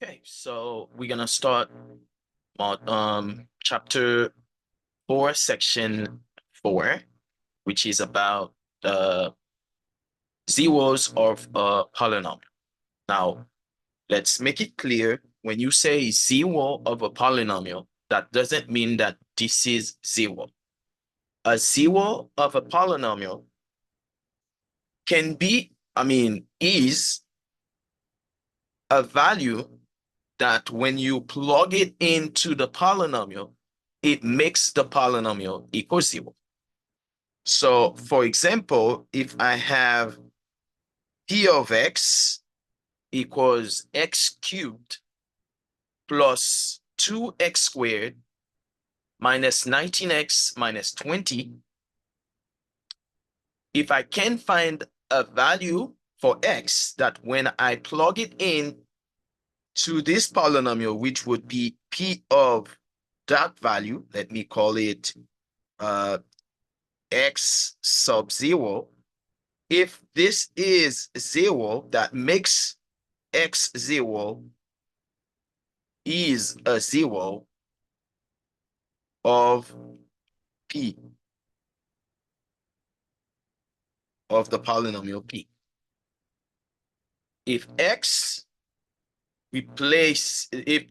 Okay, so we're gonna start chapter 4, section 4, which is about the zeros of a polynomial. Now, let's make it clear, when you say zero of a polynomial, that doesn't mean that this is zero. A zero of a polynomial can be, is a value that when you plug it into the polynomial, it makes the polynomial equal zero. So for example, if I have p of x equals x cubed plus 2x squared minus 19x minus 20, if I can find a value for x that when I plug it in to this polynomial, which would be p of that value, let me call it x sub 0. If this is 0, that makes x 0 is a 0 of p, of the polynomial p. If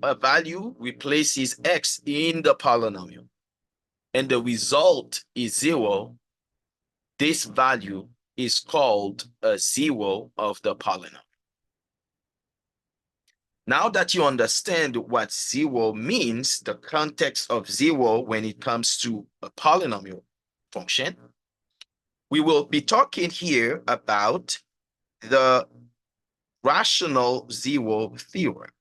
a value replaces x in the polynomial and the result is 0, this value is called a 0 of the polynomial. Now that you understand what 0 means, the context of 0 when it comes to a polynomial function, we will be talking here about the rational 0 theorem.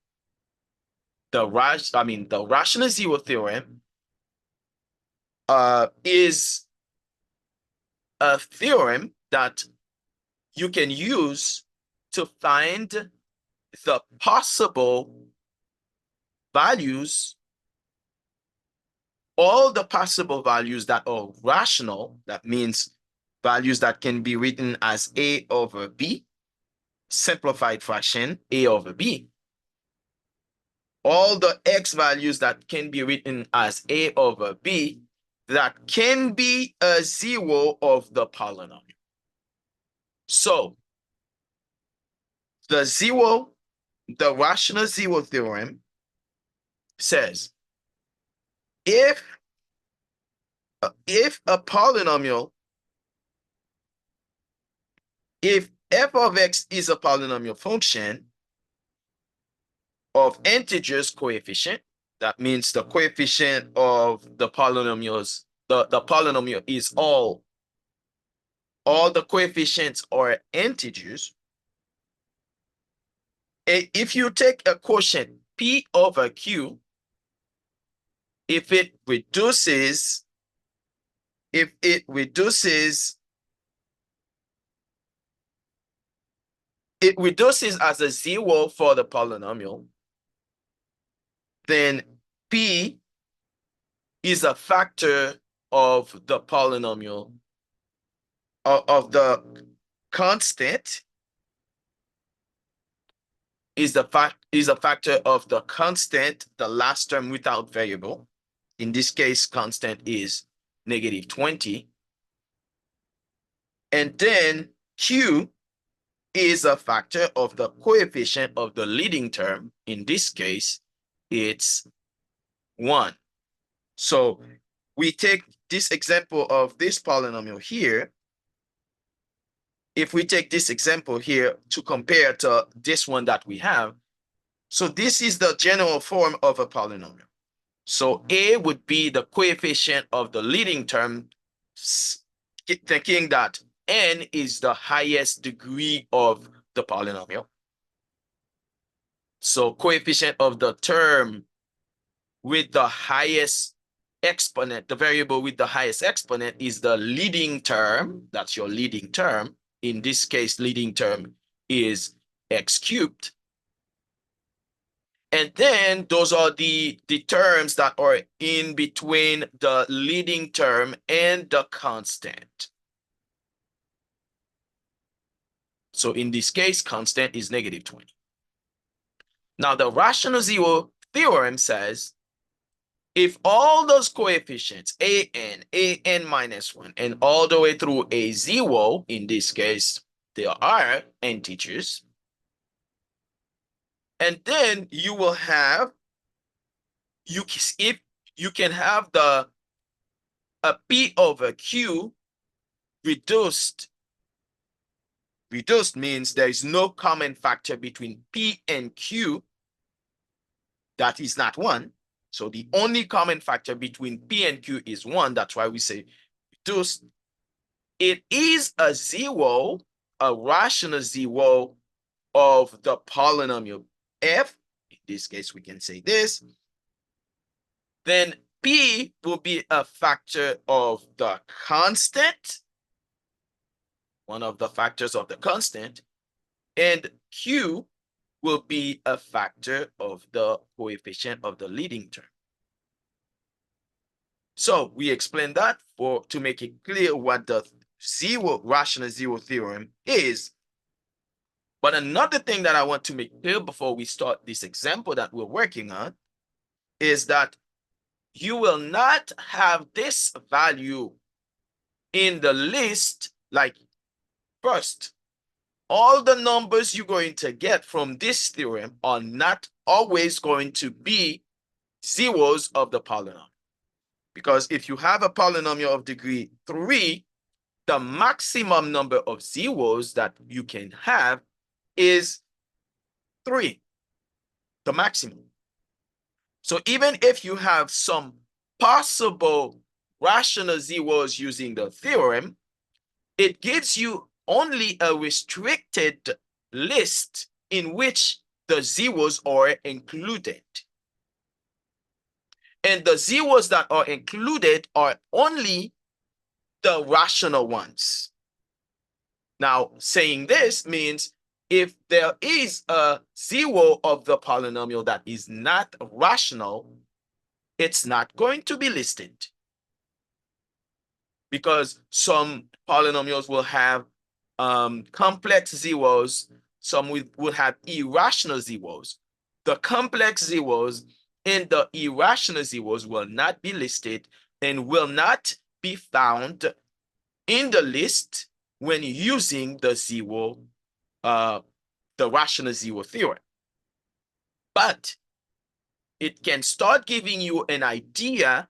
The rational 0 theorem is a theorem that you can use to find the possible values, all the possible values that are rational. That means values that can be written as a over b, simplified fraction a over b. All the x values that can be written as a over b that can be a 0 of the polynomial. So the rational 0 theorem says if a polynomial, if f of x is a polynomial function of integers coefficient, that means the coefficient of the polynomials, the polynomial is all the coefficients are integers. If you take a quotient p over q, if it reduces as a 0 for the polynomial, then p is a factor of the polynomial, of the constant, is a factor of the constant, the last term without variable. In this case, constant is negative 20. And then q is a factor of the coefficient of the leading term. In this case, it's 1. So we take this example of this polynomial here. If we take this example here to compare to this one that we have, so this is the general form of a polynomial. So a would be the coefficient of the leading term, thinking that n is the highest degree of the polynomial. So coefficient of the term with the highest exponent, the variable with the highest exponent, is the leading term. That's your leading term. In this case, leading term is x cubed. And then those are the terms that are in between the leading term and the constant. So in this case, constant is negative 20. Now, the rational zero theorem says if all those coefficients, an minus 1, and all the way through a zero, in this case, they are integers, and then you will have, if you can have a P over Q reduced. Reduced means there is no common factor between P and Q that is not 1. So the only common factor between P and Q is 1. That's why we say reduced. It is a zero, a rational zero of the polynomial f. In this case, we can say this. Then P will be a factor of the constant, one of the factors of the constant, and Q will be a factor of the coefficient of the leading term. So we explained that to make it clear what the rational zero theorem is. But another thing that I want to make clear before we start this example that we're working on is that you will not have this value in the list. Like, first, all the numbers you're going to get from this theorem are not always going to be zeros of the polynomial. Because if you have a polynomial of degree 3, the maximum number of zeros that you can have is 3, the maximum. So even if you have some possible rational zeros using the theorem, it gives you only a restricted list in which the zeros are included. And the zeros that are included are only the rational ones. Now, saying this means if there is a zero of the polynomial that is not rational, it's not going to be listed. Because some polynomials will have complex zeros, some will have irrational zeros. The complex zeros and the irrational zeros will not be listed and will not be found in the list when using the rational zero theorem. But it can start giving you an idea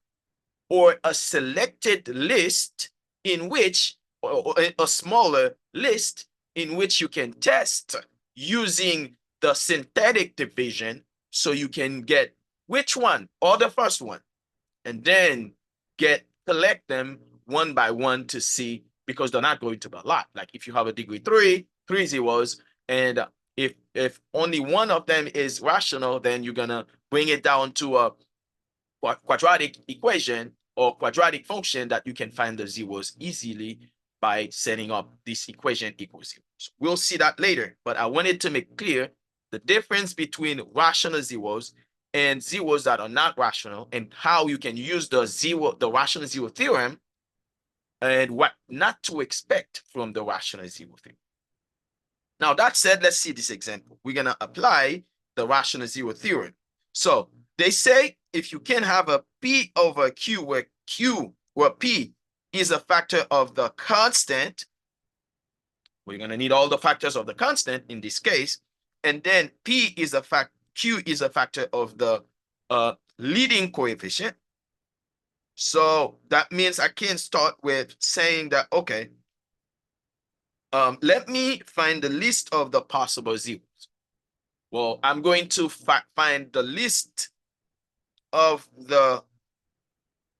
or a selected list in which, or a smaller list in which you can test using the synthetic division, so you can get which one or the first one, and then collect them one by one to see, because they're not going to be a lot. Like if you have a degree 3 zeros, and if only one of them is rational, then you're gonna bring it down to a quadratic equation or quadratic function that you can find the zeros easily by setting up this equation equals 0. So we'll see that later, but I wanted to make clear the difference between rational zeros and zeros that are not rational, and how you can use the rational zero theorem, and what not to expect from the rational zero theorem. Now, that said, let's see this example. We're gonna apply the rational zero theorem. So they say if you can have a P over Q where P is a factor of the constant, we're gonna need all the factors of the constant in this case, and then Q is a factor of the leading coefficient. So that means I can start with saying that, okay, let me find the list of the possible zeros. Well, I'm going to find the list of the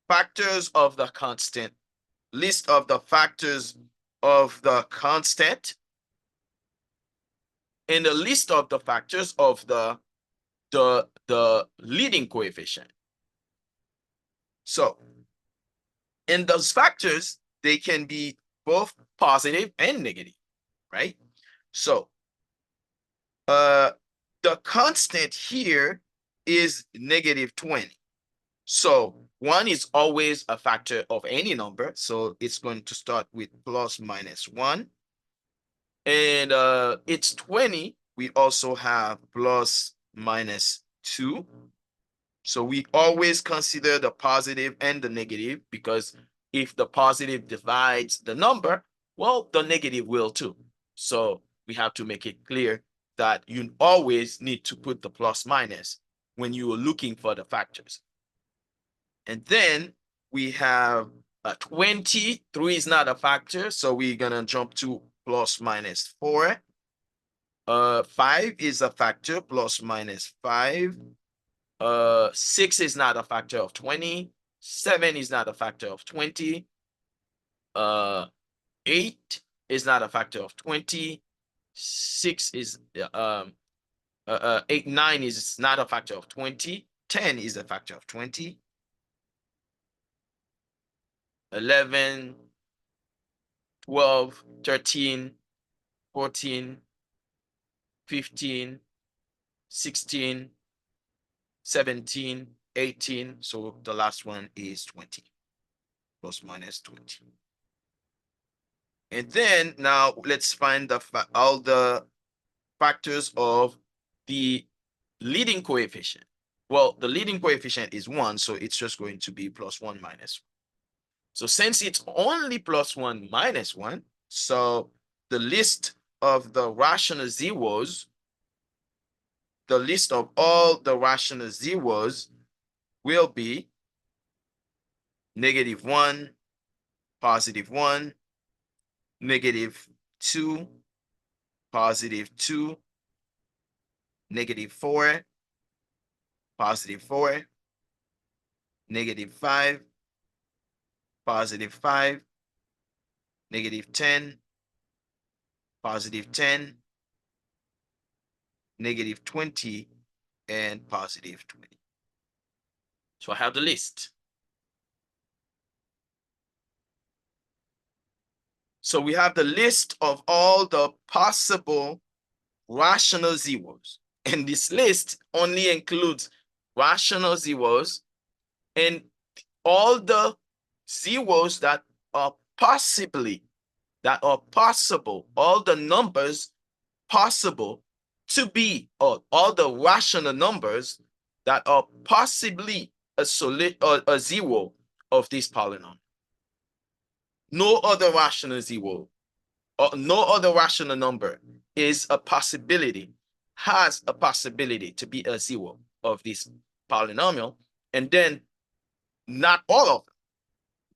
factors of the constant, list of the factors of the constant, and the list of the factors of the leading coefficient. So in those factors, they can be both positive and negative, right? So the constant here is -20. So 1 is always a factor of any number, so it's going to start with plus minus 1. And it's 20, we also have plus minus 2. So we always consider the positive and the negative, because if the positive divides the number, well, the negative will too. So we have to make it clear that you always need to put the plus minus when you are looking for the factors. And then we have a 20. 3 is not a factor, so we're gonna jump to plus minus 4. 5 is a factor, plus minus 5. 6 is not a factor of 20. 7 is not a factor of 20. 8 is not a factor of 20. 6 is 8, 9 is not a factor of 20. 10 is a factor of 20. 11, 12, 13, 14, 15, 16, 17, 18. So the last one is 20, plus minus 20. And then now let's find all the factors of the leading coefficient. Well, the leading coefficient is 1, so it's just going to be plus 1 minus 1. So since it's only plus 1 minus 1, so the list of the rational zeros, the list of all the rational zeros will be -1, +1, -2, +2, -4, +4, -5, +5, -10, +10, -20, and +20. So I have the list. So we have the list of all the possible rational zeros. And this list only includes rational zeros and all the zeros that are possible, all the numbers possible to be, or all the rational numbers that are possibly a zero of this polynomial. No other rational zero or no other rational number is a possibility, has a possibility to be a zero of this polynomial, and then not all of them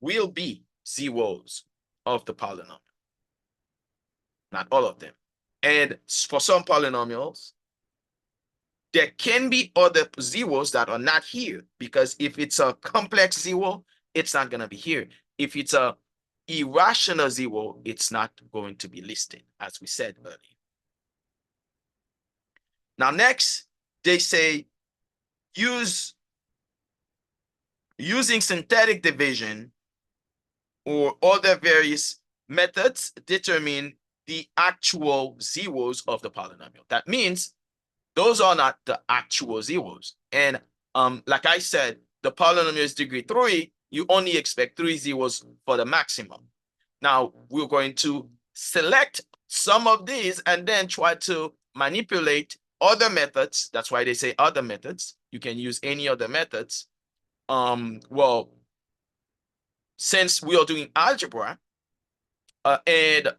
will be zeros of the polynomial. Not all of them. And for some polynomials, there can be other zeros that are not here, because if it's a complex zero, it's not going to be here. If it's a irrational zero, it's not going to be listed, as we said earlier. Now, next, they say using synthetic division or other various methods determine the actual zeros of the polynomial. That means those are not the actual zeros. And like I said, the polynomial is degree 3. You only expect 3 zeros for the maximum. Now, we're going to select some of these and then try to manipulate other methods. That's why they say other methods. You can use any other methods. Well, since we are doing algebra, and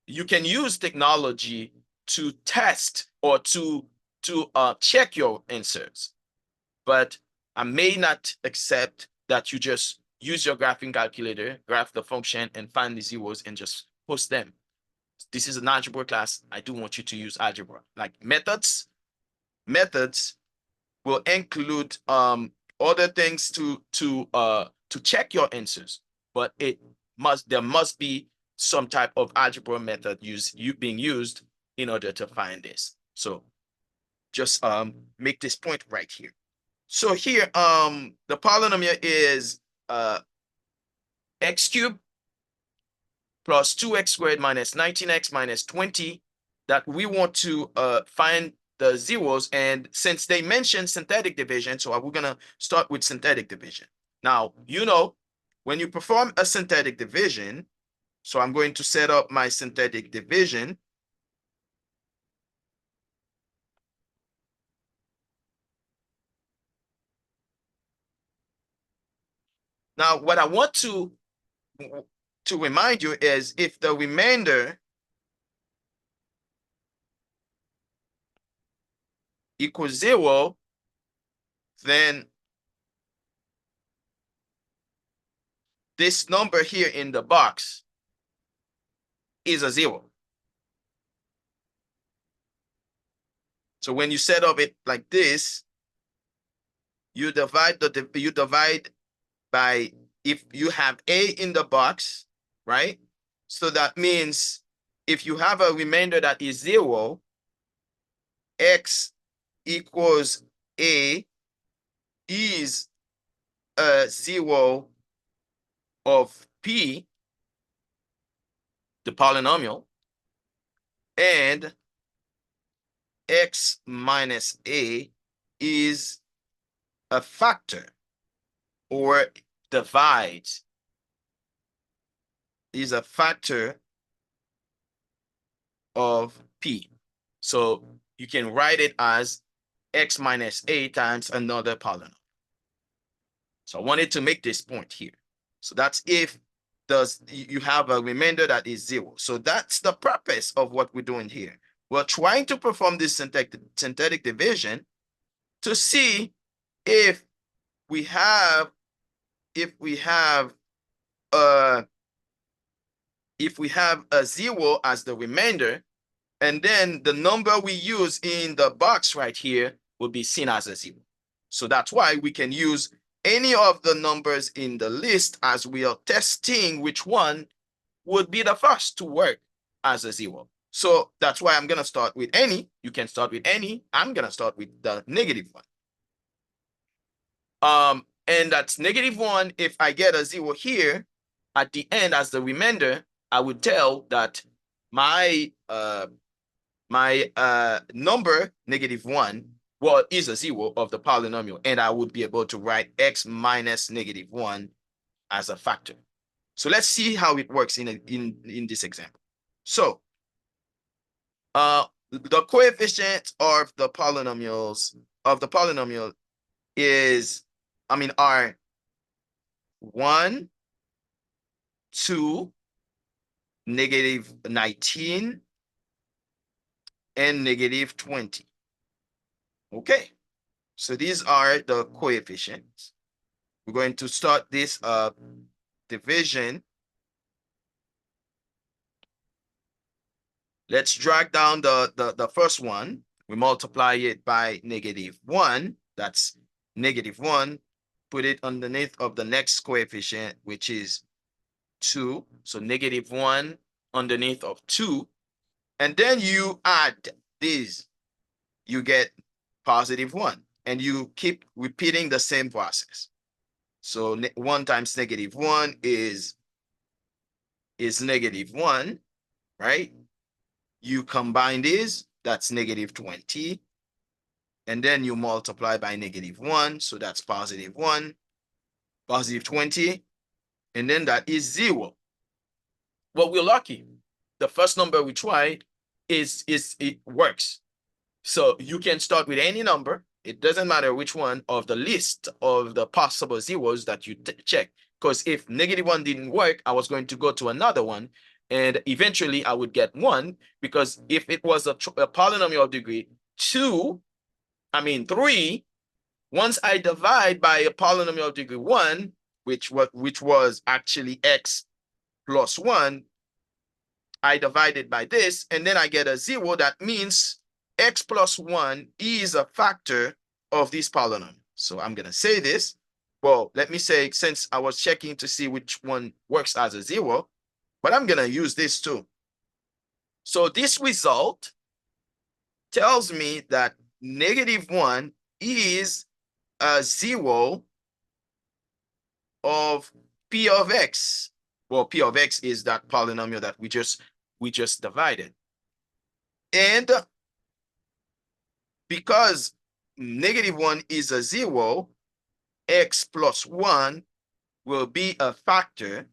you can use technology to test or to check your answers, but I may not accept that you just use your graphing calculator, graph the function, and find the zeros and just post them. This is an algebra class. I do want you to use algebra. Like methods will include other things to check your answers, but there must be some type of algebra method being used in order to find this. So just make this point right here. So here, the polynomial is x cubed plus 2x squared minus 19x minus 20, that we want to find the zeros. And since they mentioned synthetic division, so we're going to start with synthetic division. Now, when you perform a synthetic division, so I'm going to set up my synthetic division. Now, what I want to remind you is if the remainder equals 0, then this number here in the box is a 0. So when you set up it like this, you divide by, if you have A in the box, right? So that means if you have a remainder that is 0, x equals A is a 0 of P, the polynomial, and x minus A is a factor, or divides, is a factor of P. So you can write it as x minus A times another polynomial. So I wanted to make this point here. So that's if you have a remainder that is 0. So that's the purpose of what we're doing here. We're trying to perform this synthetic division to see if we have a 0 as the remainder, and then the number we use in the box right here will be seen as a 0. So that's why we can use any of the numbers in the list as we are testing which one would be the first to work as a 0. So that's why I'm going to start with any. You can start with any. I'm going to start with the -1. And that's -1. If I get a 0 here at the end as the remainder, I would tell that my number -1, well, is a 0 of the polynomial, and I would be able to write x minus -1 as a factor. So let's see how it works in this example. So the coefficient of the polynomial are 1, 2, -19, and -20. Okay, so these are the coefficients. We're going to start this division. Let's drag down the first one. We multiply it by -1. That's -1. Put it underneath of the next coefficient, which is 2. So -1 underneath of 2. And then you add these. You get +1. And you keep repeating the same process. So 1 times -1 is -1, right? You combine these, that's -20. And then you multiply by -1, so that's +1, +20, and then that is 0. Well, we're lucky. The first number we tried it works. So you can start with any number. It doesn't matter which one of the list of the possible zeros that you check. Because if -1 didn't work, I was going to go to another one, and eventually I would get 1, because if it was a polynomial of degree 3, once I divide by a polynomial of degree 1, which was actually x plus 1, I divide it by this, and then I get a 0. That means x plus 1 is a factor of this polynomial. So I'm going to say this. Well, let me say, since I was checking to see which one works as a 0, but I'm going to use this too. So this result tells me that -1 is a 0 of P of x. Well, P of x is that polynomial that we just divided. And because -1 is a 0, x plus 1 will be a factor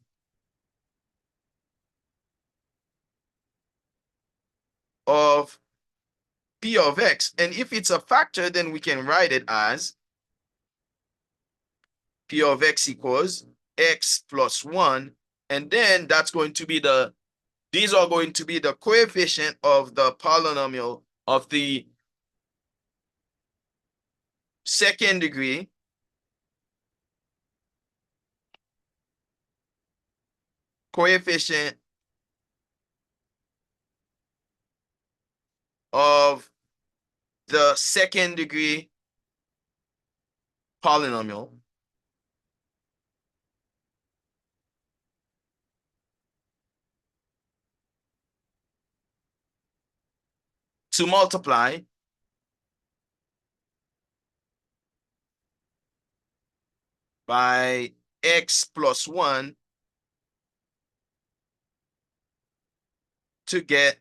of P of x. And if it's a factor, then we can write it as P of x equals x plus 1. And then that's going to be these are going to be the coefficient of the polynomial of the second degree coefficient of the second degree polynomial to multiply by x plus 1 to get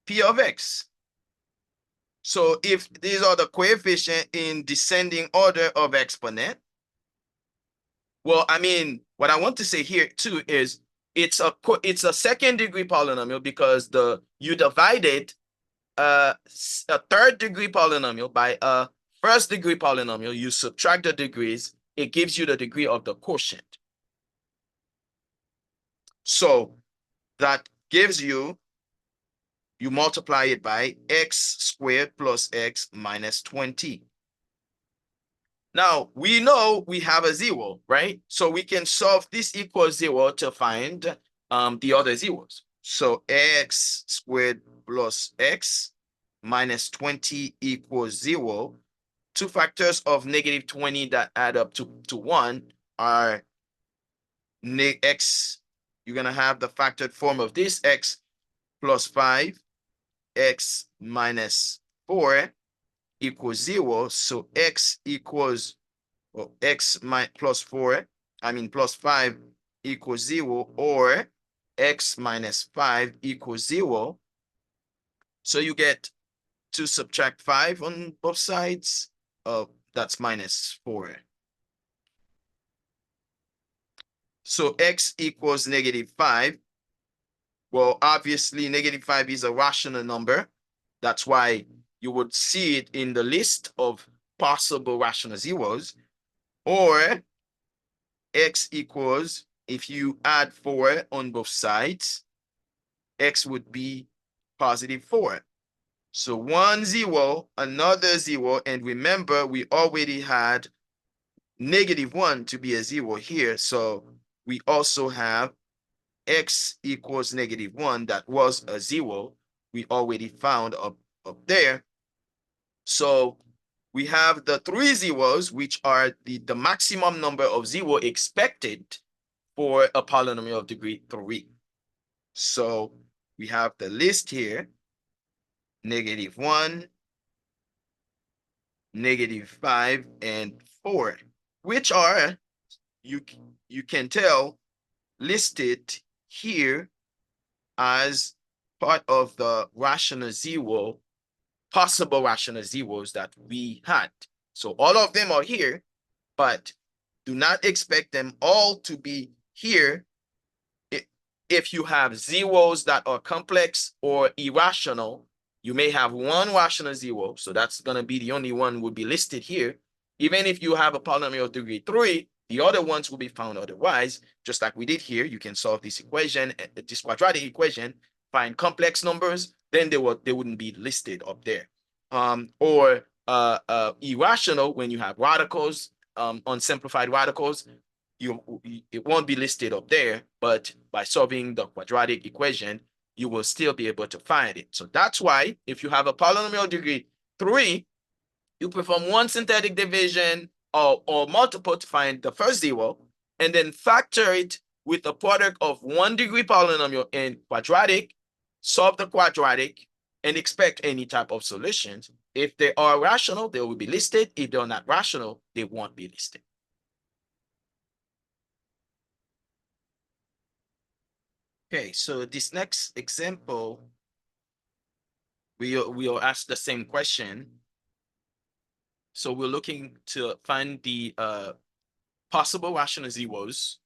p of x. So if these are the coefficient in descending order of exponent, well, I mean, what I want to say here too is it's a second degree polynomial because you divided a third degree polynomial by a first degree polynomial. You subtract the degrees, it gives you the degree of the quotient. So that gives you multiply it by x squared plus x minus 20. Now, we know we have a 0, right? So we can solve this equals 0 to find the other zeros. So x squared plus x minus 20 equals 0. Two factors of negative 20 that add up to 1 are x. You're going to have the factored form of this x plus 5, x minus 4 equals 0. So x equals, well, x plus 4, I mean plus 5 equals 0, or x minus 5 equals 0. So you get to subtract 5 on both sides. That's minus 4. So x equals negative 5. Well, obviously, negative 5 is a rational number. That's why you would see it in the list of possible rational zeros. Or x equals, if you add 4 on both sides, x would be positive 4. So 1 0, another 0, and remember we already had negative 1 to be a 0 here. So we also have x equals negative 1. That was a 0. We already found up there. So we have the 3 zeros, which are the maximum number of 0 expected for a polynomial of degree 3. So we have the list here: negative 1, negative 5, and 4, which are, you can tell, listed here as part of the rational zero, possible rational zeros that we had. So all of them are here, but do not expect them all to be here. If you have zeros that are complex or irrational, you may have one rational zero. So that's going to be the only one would be listed here. Even if you have a polynomial of degree 3, the other ones will be found otherwise. Just like we did here, you can solve this equation, this quadratic equation, find complex numbers, then they wouldn't be listed up there. Or irrational, when you have radicals, unsimplified radicals, it won't be listed up there, but by solving the quadratic equation, you will still be able to find it. So that's why if you have a polynomial degree 3, you perform one synthetic division or multiple to find the first 0, and then factor it with the product of 1 degree polynomial and quadratic, solve the quadratic, and expect any type of solutions. If they are rational, they will be listed. If they're not rational, they won't be listed. Okay, so this next example, we'll ask the same question. So we're looking to find the possible rational zeros,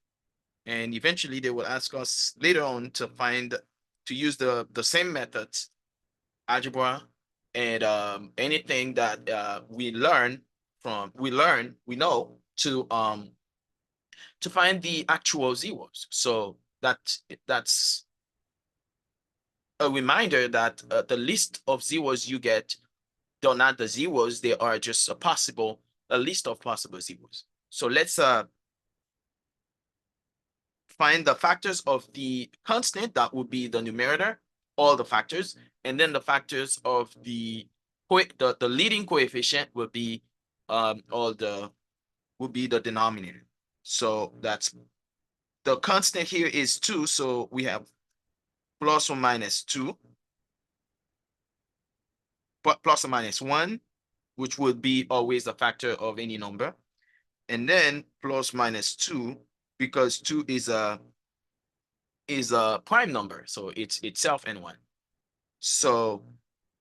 and eventually they will ask us later on to use the same methods, algebra, and anything that we know to to find the actual zeros. So that's a reminder that the list of zeros you get, they're not the zeros, they are just a list of possible zeros. So let's find the factors of the constant, that would be the numerator, all the factors, and then the factors of the leading coefficient will be the denominator. So that's the constant here is 2, so we have plus or minus 2, plus or minus 1, which would be always the factor of any number, and then plus minus 2, because 2 is a prime number, so it's itself n1. So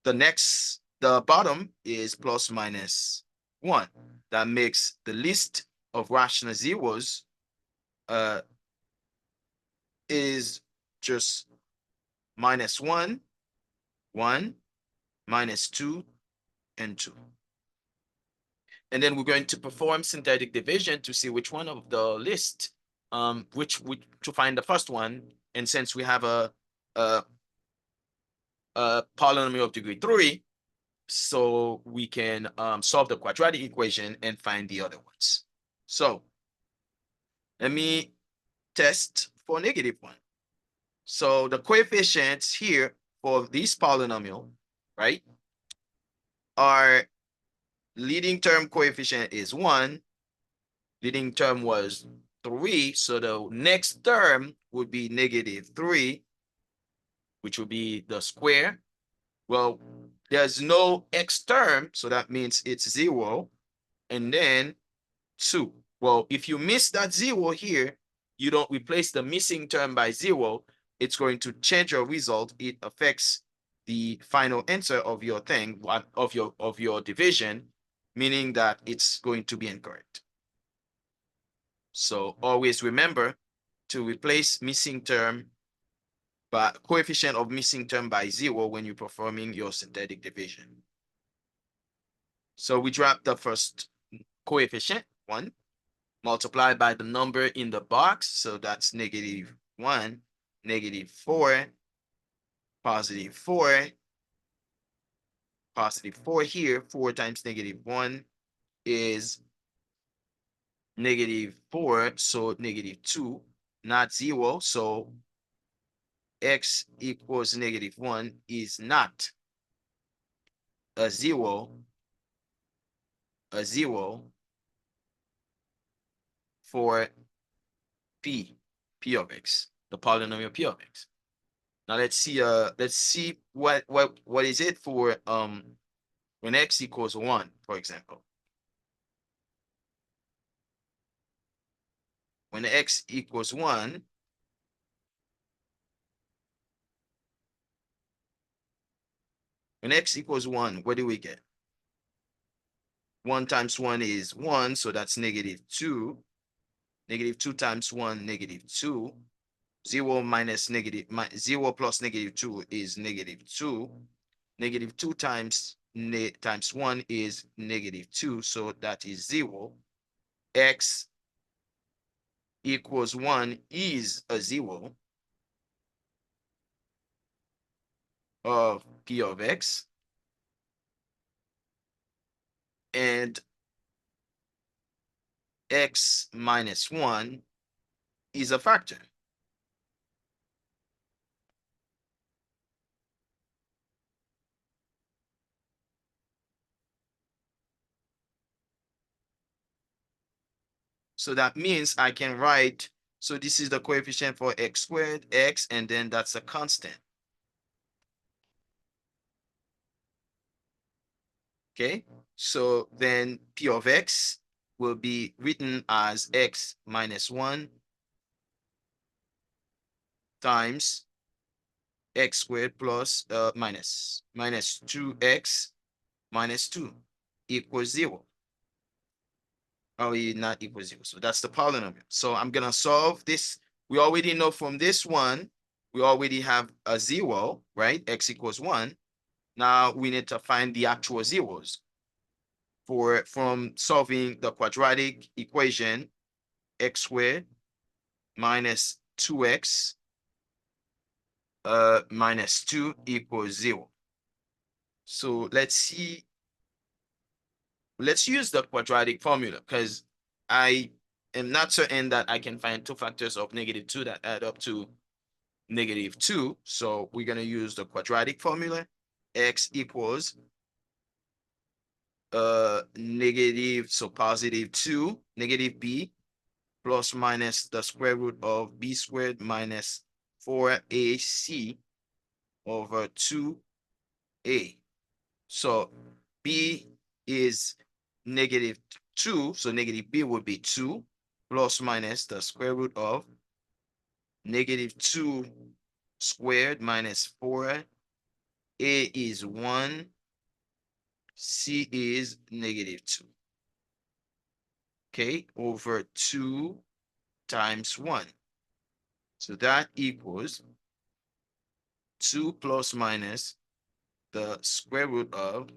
the bottom is plus minus 1. That makes the list of rational zeros is just minus 1, 1, minus 2, and 2. And then we're going to perform synthetic division to see which one of the list, to find the first one. And since we have a polynomial of degree 3, so we can solve the quadratic equation and find the other ones. So let me test for -1. So the coefficients here for this polynomial, right, our leading term coefficient is 1. Leading term was 3. So the next term would be -3, which would be the square. Well, there's no x term, so that means it's 0. And then 2. Well, if you miss that 0 here, you don't replace the missing term by 0, it's going to change your result. It affects the final answer of your thing, of your division, meaning that it's going to be incorrect. So always remember to replace missing term by coefficient of missing term by 0 when you're performing your synthetic division. So we drop the first coefficient, 1, multiplied by the number in the box. So that's -1, -4, +4, +4 here. 4 times -1 is -4, so -2, not 0. So x equals -1 is not a 0 for p of x, the polynomial p of x. Now let's see what is it for when x equals 1, for example. When x equals 1, what do we get? 1 times 1 is 1, so that's -2. -2 times 1, -2. 0 minus 0 plus -2 is -2. -2 times 1 is -2, so that is 0. X equals 1 is a 0 of p of x, and x minus 1 is a factor. So that means I can write, so this is the coefficient for x squared, x, and then that's a constant. Okay, so then p of x will be written as x minus 1 times x squared plus minus 2x minus 2 equals 0. Oh, not equals 0. So that's the polynomial. So I'm gonna solve this. We already know from this one, we already have a 0, right? X equals 1. Now we need to find the actual zeros from solving the quadratic equation x squared minus 2x minus 2 equals 0. So let's see. Let's use the quadratic formula because I am not certain that I can find two factors of -2 that add up to -2. So we're going to use the quadratic formula. X equals negative, so positive 2, negative b, plus minus the square root of b squared minus 4ac over 2a. So b is -2, so negative b would be 2, plus minus the square root of -2 squared minus 4. A is 1, c is -2. Okay, over 2 times 1. So that equals 2 plus minus the square root of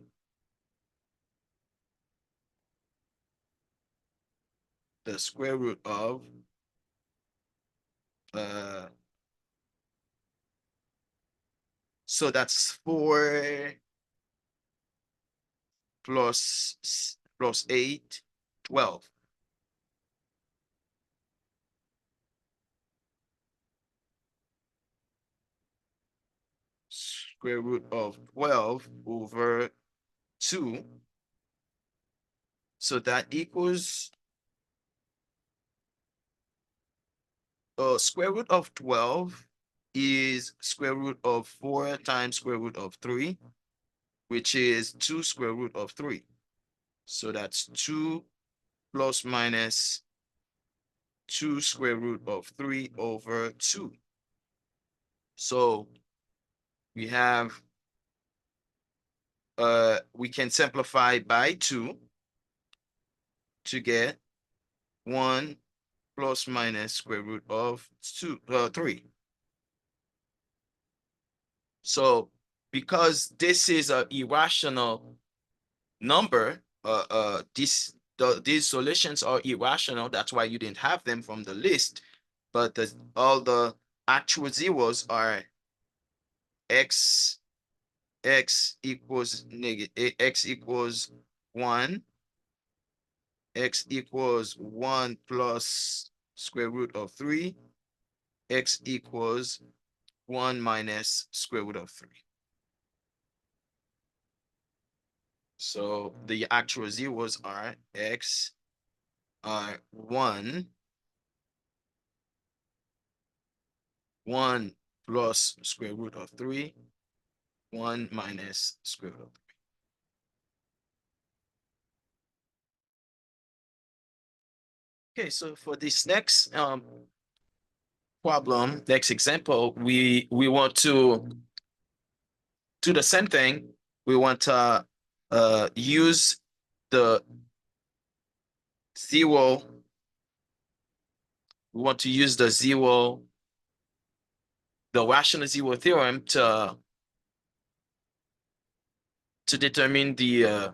so that's 4 plus 8, 12. Square root of 12 over 2. So that equals square root of 12 is square root of 4 times square root of 3, which is 2 square root of 3. So that's 2 plus minus 2 square root of 3 over 2. So we have, we can simplify by 2 to get 1 plus minus square root of 3. So because this is an irrational number, these solutions are irrational. That's why you didn't have them from the list. But all the actual zeros are x equals negative, x equals 1, x equals 1 plus square root of 3, x equals 1 minus square root of 3. So the actual zeros are x are 1 plus square root of 3, 1 minus square root of 3. Okay, so for this next problem, next example, we want to do the same thing. We want to use the zero. We want to use the rational zero theorem to determine the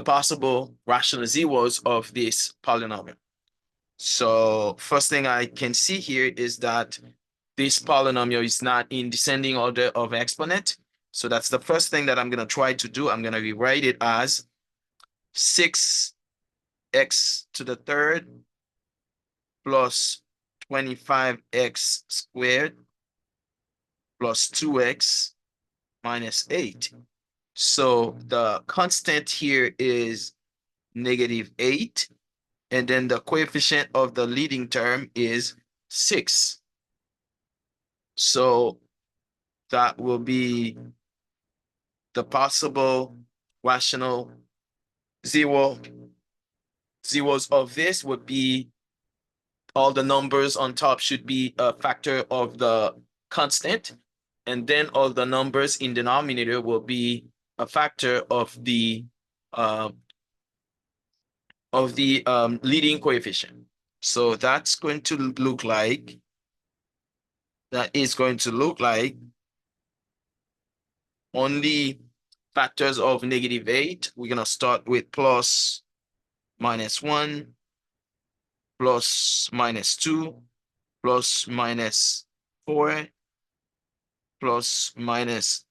possible rational zeros of this polynomial. So first thing I can see here is that this polynomial is not in descending order of exponent. So that's the first thing that I'm going to try to do. I'm going to rewrite it as 6x to the third plus 25x squared plus 2x minus 8. So the constant here is -8. And then the coefficient of the leading term is 6. So that will be the possible rational zeros of this would be all the numbers on top should be a factor of the constant. And then all the numbers in denominator will be a factor of the leading coefficient. So that's going to look like, only factors of -8. We're going to start with plus minus 1 plus minus 2 plus minus 4 plus minus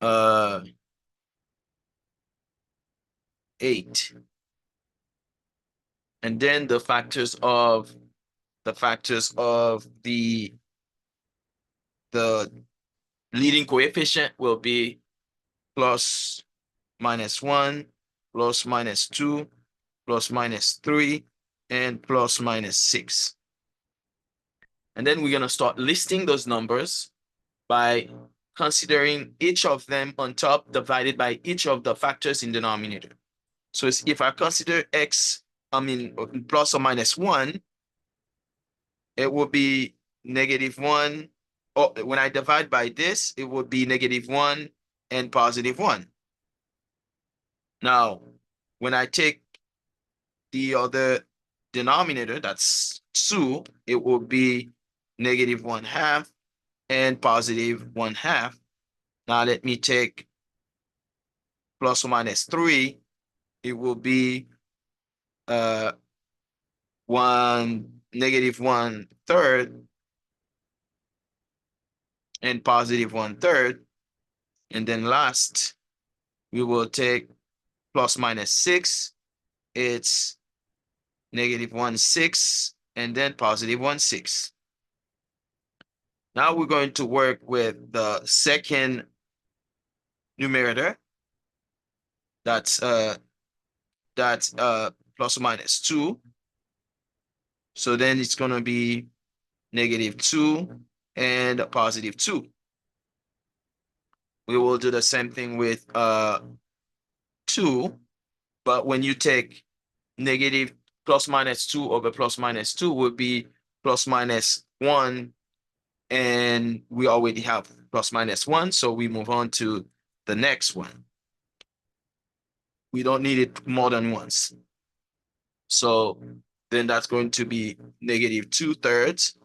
8. And then the factors of the leading coefficient will be plus minus 1 plus minus 2 plus minus 3 and plus minus 6. And then we're going to start listing those numbers by considering each of them on top divided by each of the factors in the denominator. So if I consider plus or minus 1, it will be -1. Or when I divide by this, it would be -1 and +1. Now, when I take the other denominator, that's 2, it will be -1/2 and +1/2. Now let me take plus or minus 3. It will be -1/3 and +1/3. And then last, we will take plus minus 6. It's -1/6 and then +1/6. Now we're going to work with the second numerator. That's plus or minus 2. So then it's going to be -2 and +2. We will do the same thing with 2, but when you take negative plus minus 2 over plus minus 2 would be plus minus 1, and we already have plus minus 1, so we move on to the next one. We don't need it more than once. So then that's going to be -2/3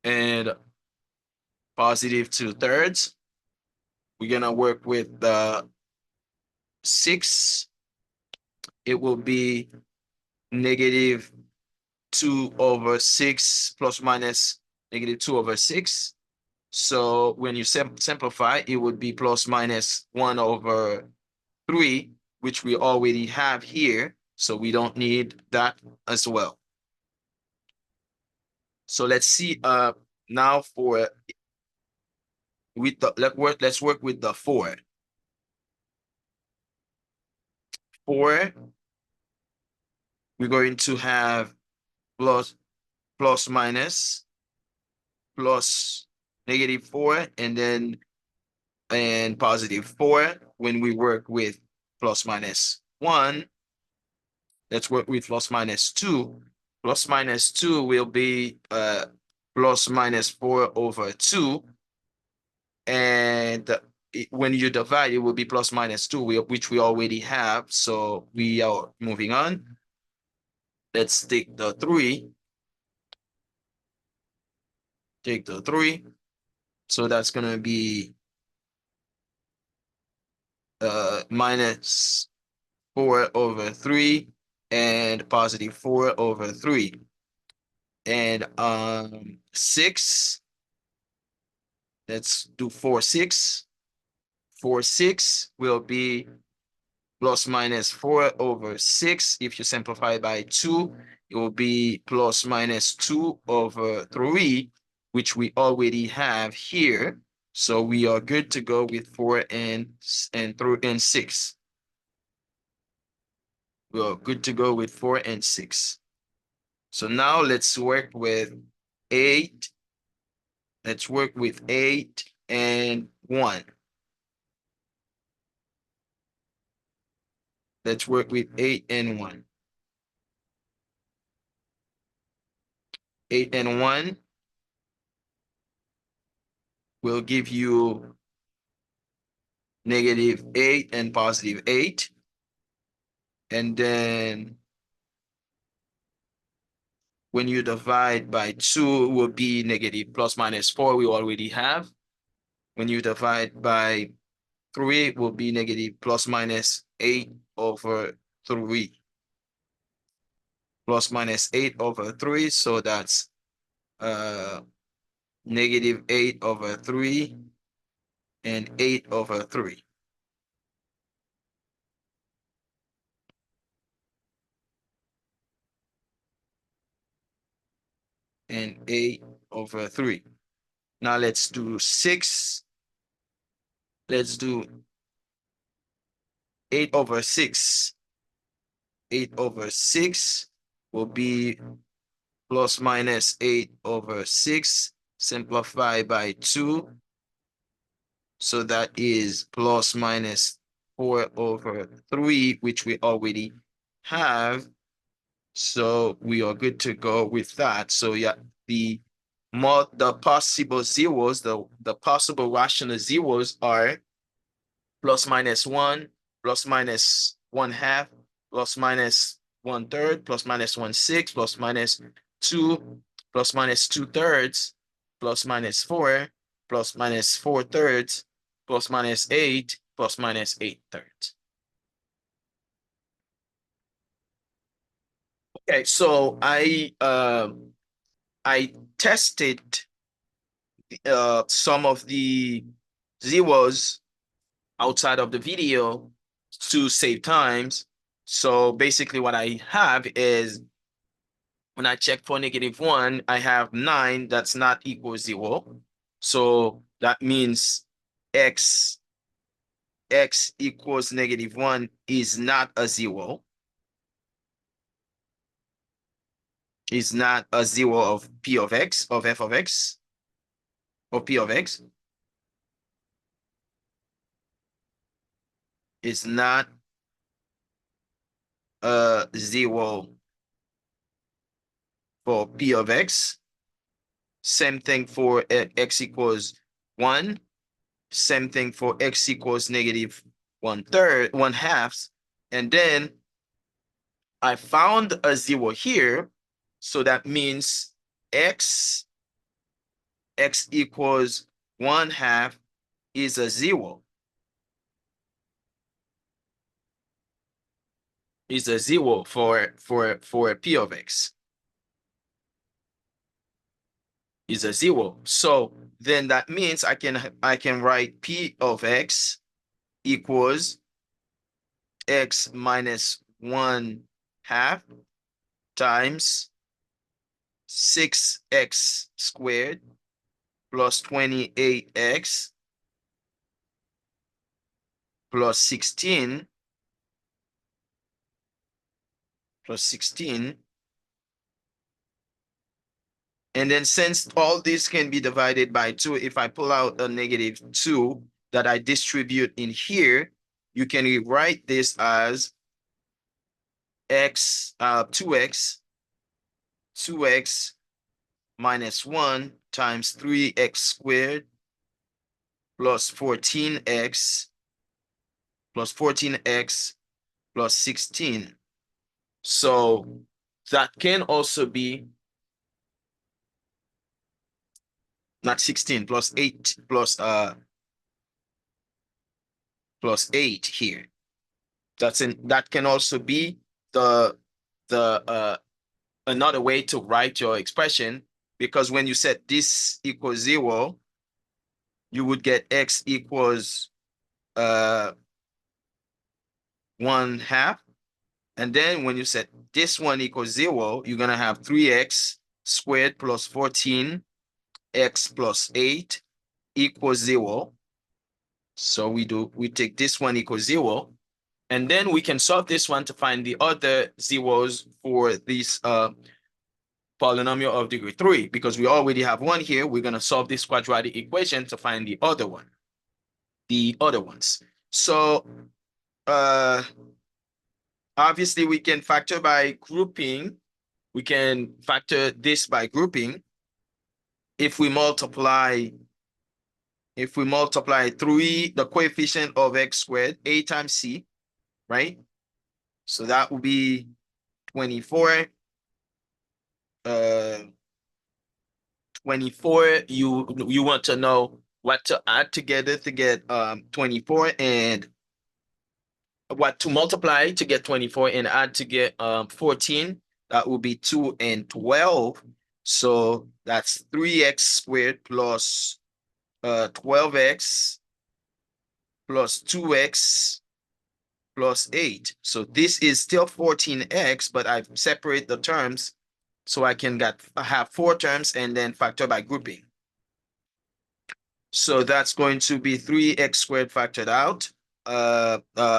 and +2/3. We're gonna work with the 6. It will be -2/6 plus minus -2/6. So when you simplify, it would be plus minus 1/3, which we already have here. So we don't need that as well. So let's see now for with the let's work with the 4. 4, we're going to have plus minus plus -4 and then +4. When we work with plus minus 1, let's work with plus minus 2. Plus minus 2 will be plus minus 4/2. And when you divide, it will be plus minus 2, which we already have. So we are moving on. Let's take the 3. Take the 3. So that's going to be minus 4/3 and +4/3. And 6, let's do 4/6. 4/6 will be plus minus 4/6. If you simplify by 2, it will be plus minus 2/3, which we already have here. So we are good to go with 4 and 6. We are good to go with 4 and 6. So now let's work with 8. Let's work with 8 and 1. Let's work with 8 and 1. 8 and 1 will give you -8 and +8. And then when you divide by 2, it will be negative plus minus 4 we already have. When you divide by 3 will be negative plus minus 8 over 3. Plus minus 8 over 3, so that's negative 8 over 3 and 8 over 3. And 8 over 3. Now let's do 6. Let's do 8 over 6. 8 over 6 will be plus minus 8 over 6. Simplify by 2. So that is plus minus 4 over 3, which we already have. So we are good to go with that. So yeah, the possible zeros, the possible rational zeros are plus minus 1, plus minus 1/2, plus minus 1/3, plus minus 1/6, plus minus 2, plus minus 2/3, plus minus 4, plus minus 4/3, plus minus 8, plus minus 8/3. Okay, so I tested some of the zeros outside of the video to save times. So basically what I have is when I check for -1, I have 9 that's not equal 0. So that means x equals -1 is not a 0. Is not a 0 of p of x, of f of x, or p of x. Is not a 0 for p of x. Same thing for x equals 1. Same thing for x equals -1/3, 1/2. And then I found a 0 here. So that means x equals 1/2 is a 0. Is a 0 for p of x. Is a 0. So then that means I can write p of x equals x minus 1/2 times 6x squared plus 28x plus 16 plus 16. And then since all this can be divided by 2, if I pull out a -2 that I distribute in here, you can rewrite this as 2x minus 1 times 3x squared plus 14x plus 16. So that can also be not 16 plus 8 plus 8 here. That can also be the another way to write your expression, because when you set this equals 0, you would get x equals 1/2. And then when you set this one equals 0, you're gonna have 3x squared plus 14x plus 8 equals 0. So we take this one equals 0. And then we can solve this one to find the other zeros for this polynomial of degree 3. Because we already have one here, we're going to solve this quadratic equation to find the other one. The other ones. So obviously we can factor by grouping. We can factor this by grouping. If we multiply 3, the coefficient of x squared, a times c, right? So that will be 24. 24, you want to know what to add together to get 24, and what to multiply to get 24 and add to get 14. That will be 2 and 12. So that's 3x squared plus 12x plus 2x plus 8. So this is still 14x, but I've separated the terms so I can have 4 terms and then factor by grouping. So that's going to be 3x squared factored out.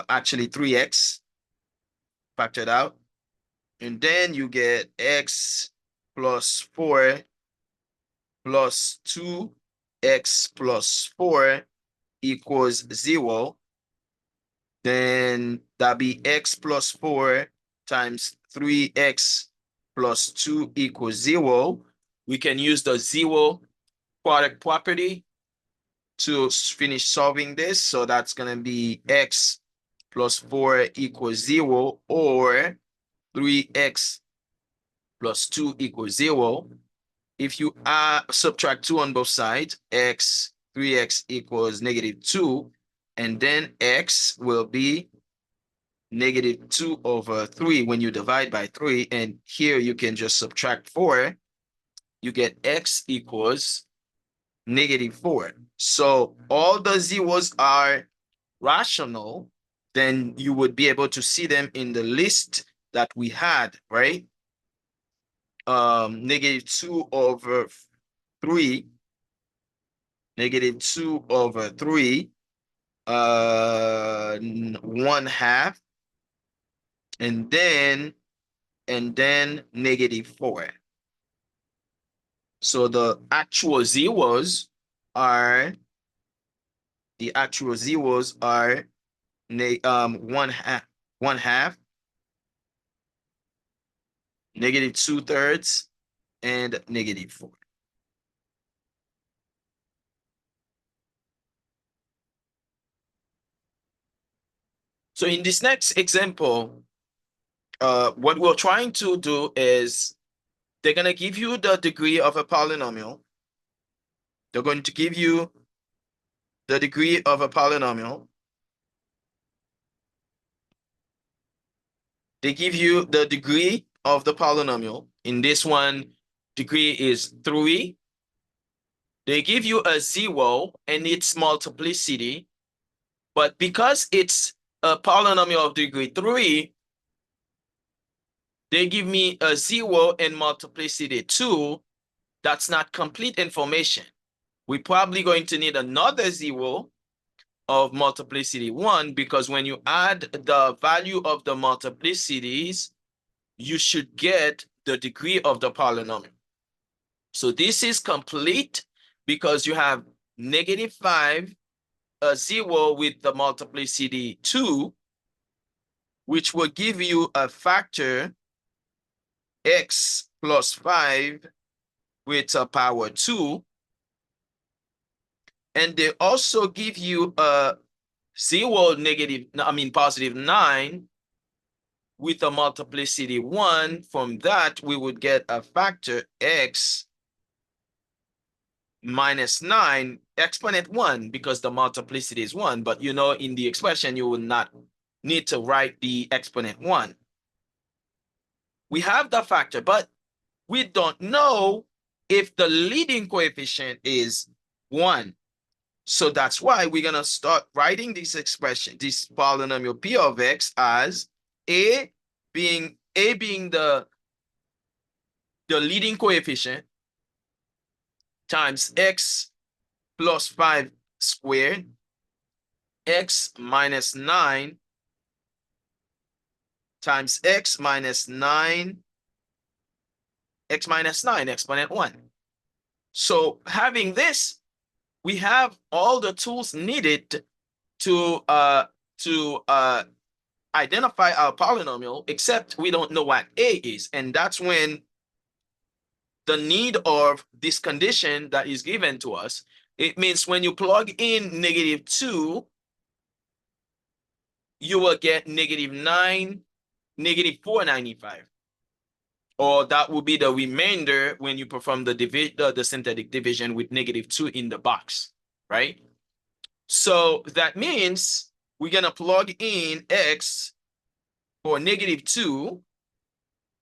Actually 3x factored out. And then you get x plus 4 plus 2x plus 4 equals 0. Then that'll be x plus 4 times 3x plus 2 equals 0. We can use the 0 product property to finish solving this. So that's going to be x plus 4 equals 0, or 3x plus 2 equals 0. If you subtract 2 on both sides, 3x equals -2, and then x will be -2 over 3 when you divide by 3, and here you can just subtract 4. You get x equals -4. So all the zeros are rational, then you would be able to see them in the list that we had, right? -2 over 3, -2 over 3, 1/2, and then -4. So the actual zeros are 1/2, 2/3, and -4. So in this next example, what we're trying to do is they're going to give you the degree of a polynomial. They're going to give you the degree of a polynomial. They give you the degree of the polynomial. In this one, degree is 3. They give you a 0 and its multiplicity, but because it's a polynomial of degree 3, they give me a 0 and multiplicity 2. That's not complete information. We're probably going to need another 0 of multiplicity 1, because when you add the value of the multiplicities, you should get the degree of the polynomial. So this is complete because you have -5, a 0 with the multiplicity 2, which will give you a factor x plus 5 with a power 2. And they also give you a 0 positive 9 with a multiplicity 1. From that, we would get a factor x minus 9 exponent 1, because the multiplicity is 1. But you know, in the expression, you will not need to write the exponent 1. We have the factor, but we don't know if the leading coefficient is 1. So that's why we're going to start writing this expression, this polynomial p of x, as a being the leading coefficient times x plus 5 squared, x minus 9 times x minus 9, exponent 1. So having this, we have all the tools needed to identify our polynomial, except we don't know what a is. And that's when the need of this condition that is given to us, it means when you plug in -2, you will get -9, -495. Or that will be the remainder when you perform the synthetic division with -2 in the box. right? So that means we're going to plug in x for -2.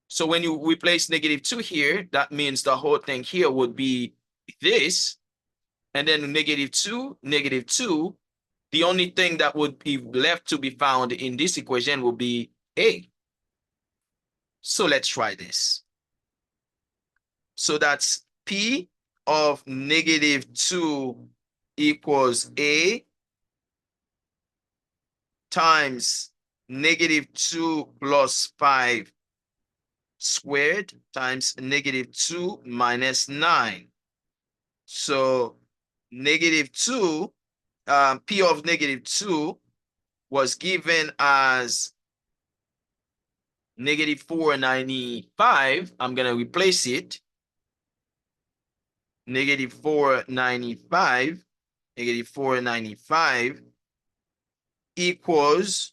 So when you replace -2 here, that means the whole thing here would be this. And then -2, -2. The only thing that would be left to be found in this equation will be a. So let's try this. So that's p of -2 equals a times -2 plus 5 squared times -2 minus 9. So -2, p of -2 was given as -495. I'm going to replace it. -495, -495 equals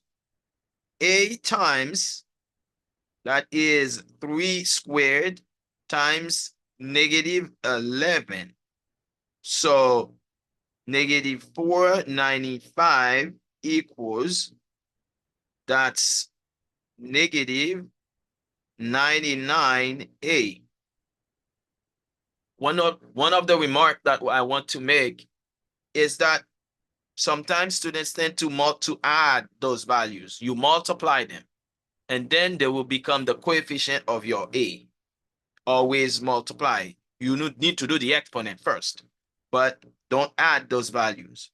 a times, that is 3 squared times -11. So -495 equals, that's -99a. One of the remarks that I want to make is that sometimes students tend to add those values. You multiply them, and then they will become the coefficient of your a. Always multiply. You need to do the exponent first, but don't add those values.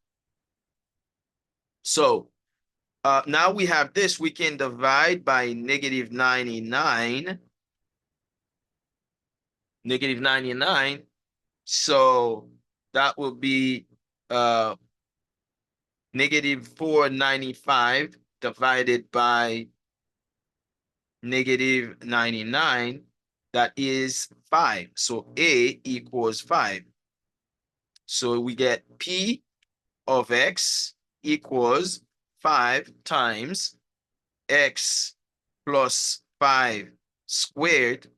So now we have this. We can divide by -99. -99. So that will be -495 divided by -99. That is 5. So a equals 5. So we get p of x equals 5 times x plus 5 squared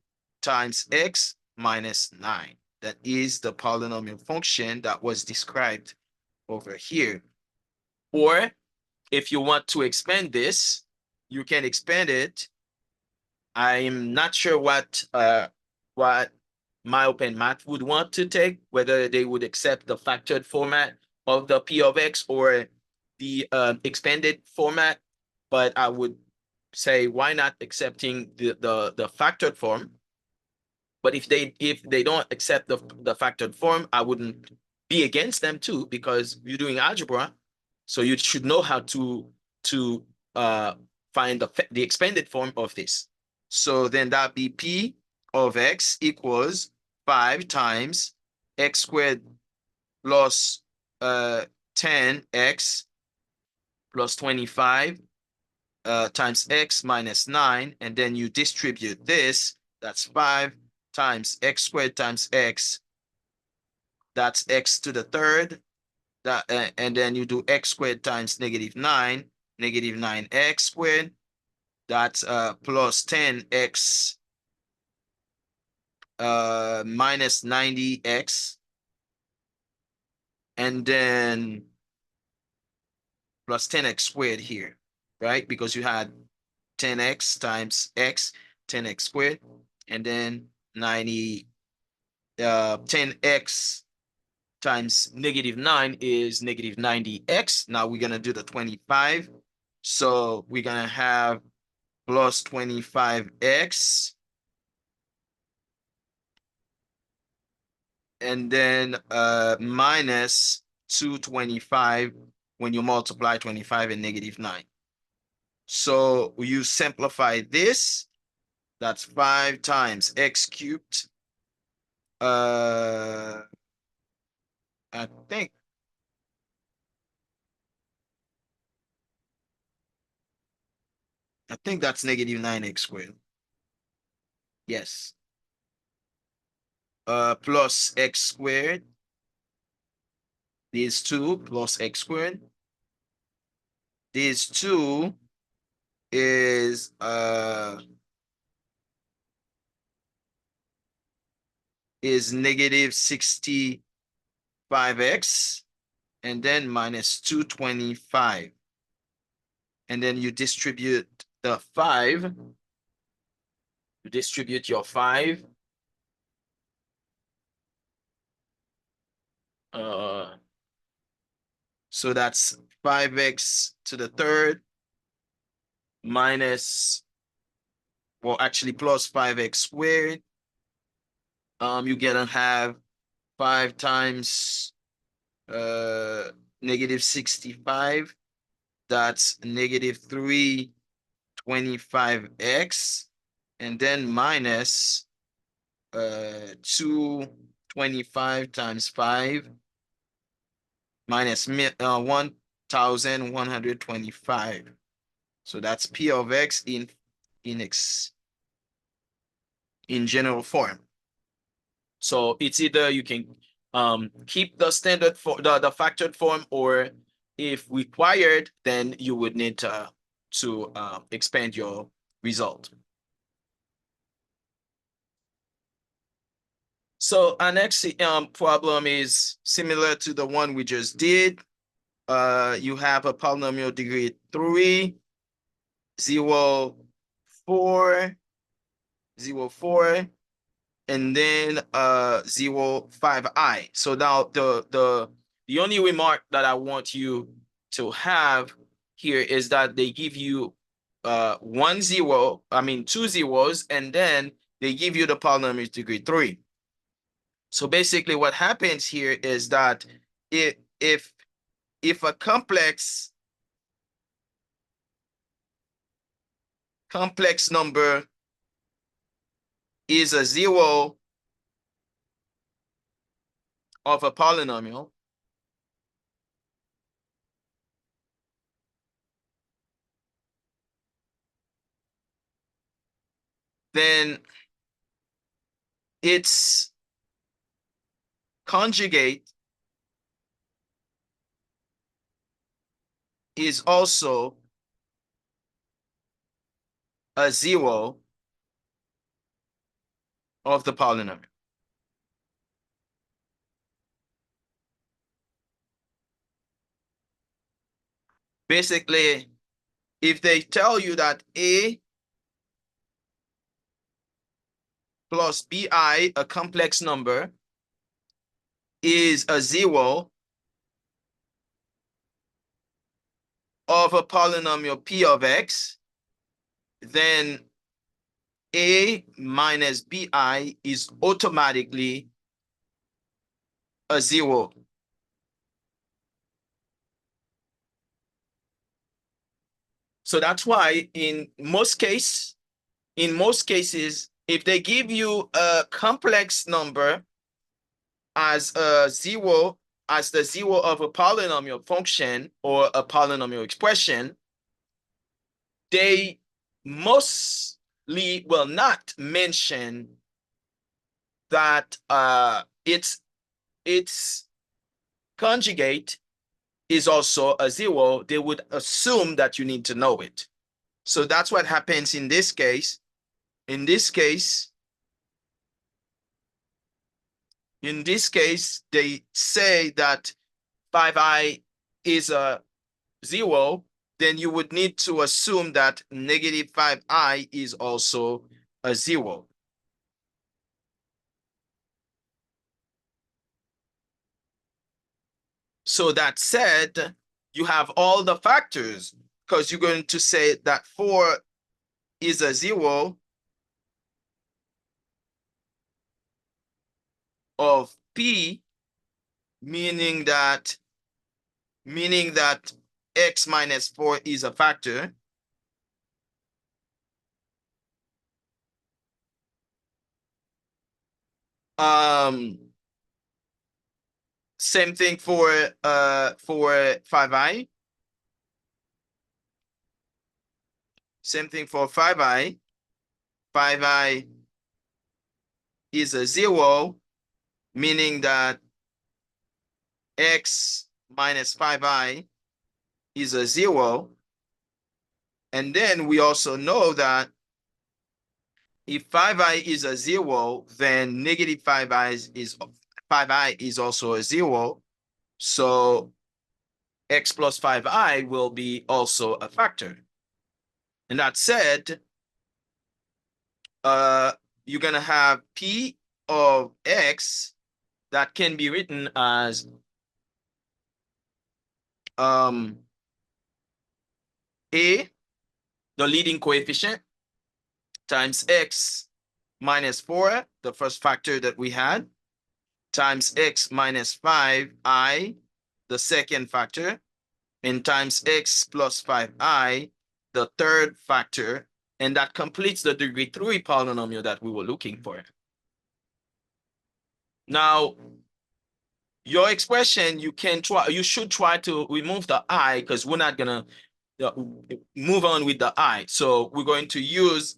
times x minus 9. That is the polynomial function that was described over here. Or if you want to expand this, you can expand it. I'm not sure what my open math would want to take, whether they would accept the factored format of the p of x or the expanded format. But I would say, why not accepting the factored form? But if they don't accept the factored form, I wouldn't be against them too, because you're doing algebra, so you should know how to find the expanded form of this. So then that be p of x equals 5 times x squared plus 10x plus 25 times x minus 9, and then you distribute this. That's 5 times x squared times x. That's x to the third. And then you do x squared times -9, -9x squared. That's plus 10x minus 90x. And then plus 10x squared here, right? Because you had 10x times x, 10x squared, and then 10x times -9 is -90x. Now we're going to do the 25. So we're going to have plus 25x. And then minus 225 when you multiply 25 and -9. So you simplify this. That's 5 times x cubed. I think that's -9x squared. Yes. Plus x squared. These 2 plus x squared. These 2 is -65x. and then minus 225. And then you distribute the 5. You distribute your 5. So that's 5x to the third minus, well, actually plus 5x squared. You're gonna have 5 times negative 65. That's negative 325x, and then minus 225 times 5 minus 1125. So that's P of x in general form. So it's either you can keep the standard for the factored form, or if required, then you would need to expand your result. So our next problem is similar to the one we just did. You have a polynomial degree 3, 0, 4, 0, 4, and then 0, 5i. So now the only remark that I want you to have here is that they give you 2 zeros, and then they give you the polynomial degree 3. So basically what happens here is that if a complex number is a zero of a polynomial, then its conjugate is also a zero of the polynomial. Basically, if they tell you that A plus BI, a complex number, is a zero of a polynomial P of x, then A minus BI is automatically a zero. So that's why in most cases, if they give you a complex number as a zero, as the zero of a polynomial function or a polynomial expression, they mostly will not mention that its conjugate is also a zero. They would assume that you need to know it. So that's what happens in this case. In this case, they say that 5i is a zero, then you would need to assume that negative 5i is also a zero. So that said, you have all the factors, because you're going to say that 4 is a zero of P, meaning that x minus 4 is a factor. Same thing for 5i. Same thing for 5i. 5i is a zero, meaning that x minus 5i is a zero. And then we also know that if 5i is a zero, then negative 5i is also a zero. So x plus 5i will be also a factor. And that said, you're going to have p of x that can be written as a, the leading coefficient, times x minus 4, the first factor that we had, times x minus 5i, the second factor, and times x plus 5i, the third factor, and that completes the degree 3 polynomial that we were looking for. Now, your expression, you should try to remove the I, because we're not gonna move on with the I. So we're going to use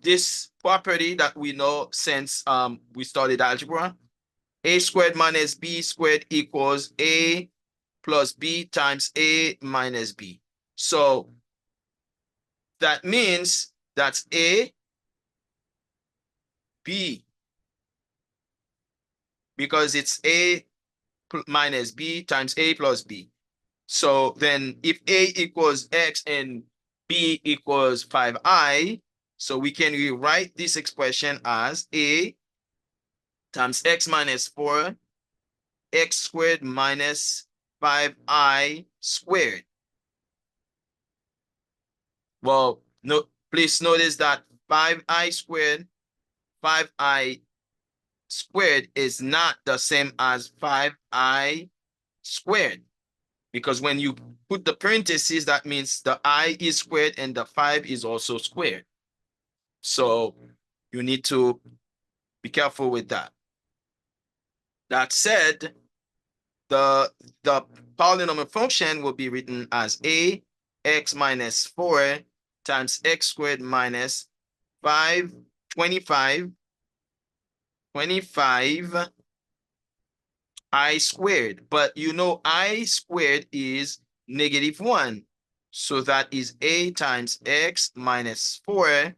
this property that we know since we started algebra. A squared minus b squared equals a plus b times a minus b. So that means that's a, b, because it's a minus b times a plus b. So then if a equals x and b equals 5i, so we can rewrite this expression as a times x minus 4, x squared minus 5i squared. Well, no, please notice that 5i squared is not the same as 5i squared, because when you put the parentheses, that means the I is squared and the 5 is also squared. So you need to be careful with that. That said, the polynomial function will be written as a x minus 4 times x squared minus 5, 25 I squared. But you know I squared is -1. So that is a times x minus 4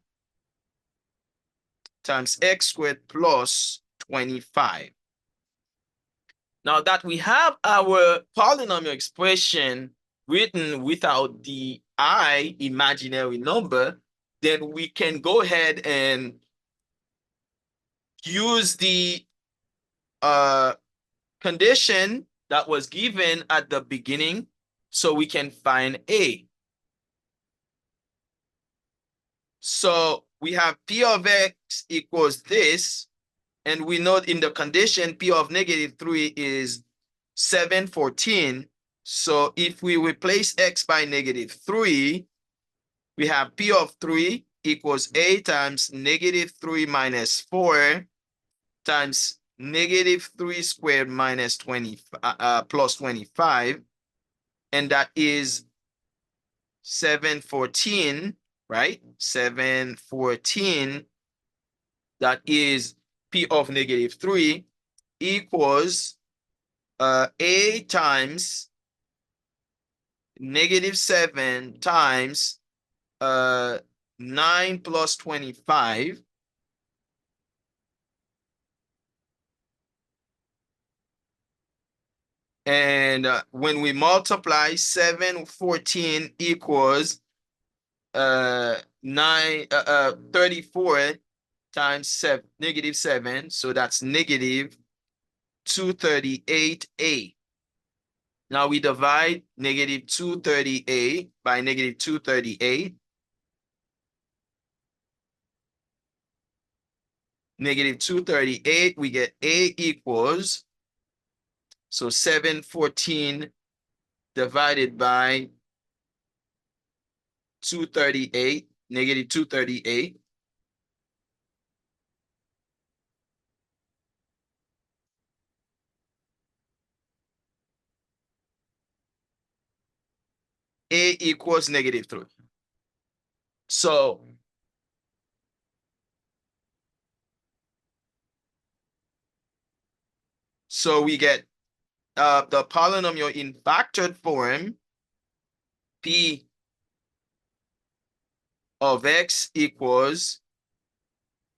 times x squared plus 25. Now that we have our polynomial expression written without the I imaginary number, then we can go ahead and use the condition that was given at the beginning so we can find A. So we have P of X equals this, and we know in the condition P of -3 is 714. So if we replace X by -3, we have P of 3 equals A times -3 minus 4 times -3 squared minus 20 plus 25, and that is 714, right? 714, that is P of -3 equals A times -7 times 9 plus 25. And when we multiply, 714 equals 34 times -7. So that's -238a. Now we divide -238 by -238. -238, we get a equals, so 714 divided by 238, -238. A equals -3. So we get the polynomial in factored form, P of X equals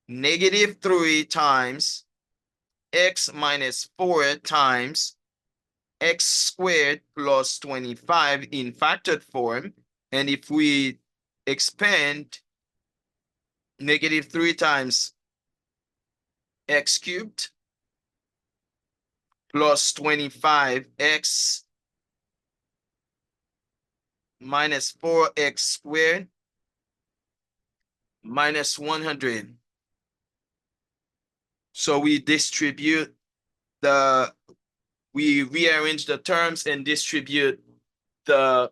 -3 times X minus 4 times x squared plus 25 in factored form. And if we expand -3 times x cubed plus 25x minus 4x squared minus 100. So we rearrange the terms and distribute the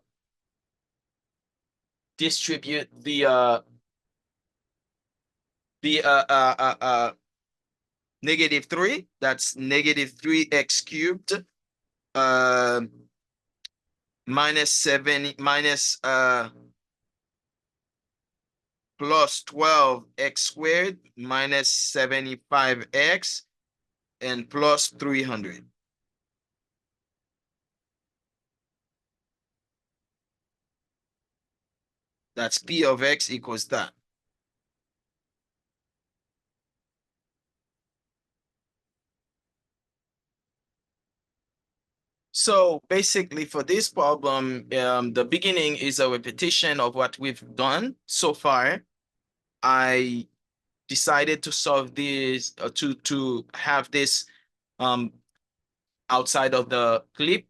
-3. That's -3x cubed minus 70 minus plus 12x squared minus 75x and plus 300. That's P of x equals that. So basically for this problem, the beginning is a repetition of what we've done so far. I decided to solve this, to have this outside of the clip,